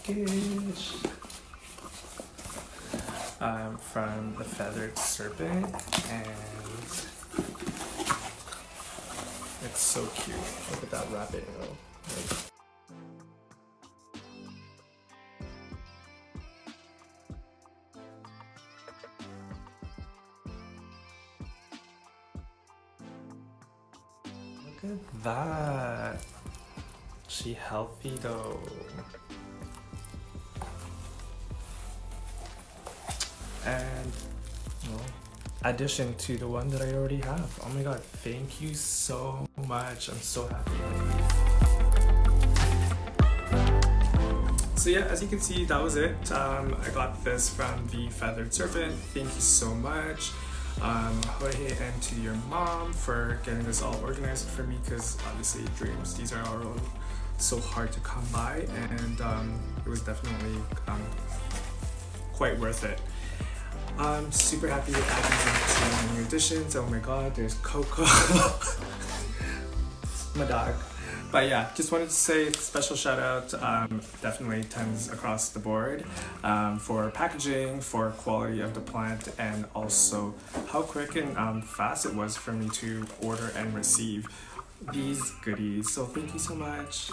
package. From the Feathered Serpent, and it's so cute. Look at that rabbit arrow. Look at that. She healthy though. And addition to the one that I already have. Oh my god, thank you so much. I'm so happy. So yeah, as you can see, that was it. I got this from the Feathered Serpent. Thank you so much. Jorge, and to your mom for getting this all organized for me, because obviously dreams, these are all so hard to come by, and it was definitely quite worth it. I'm super happy with adding 2 new additions. Oh my god, there's Coco. My dog. But yeah, just wanted to say special shout out, definitely 10s across the board, for packaging, for quality of the plant, and also how quick and fast it was for me to order and receive these goodies. So thank you so much.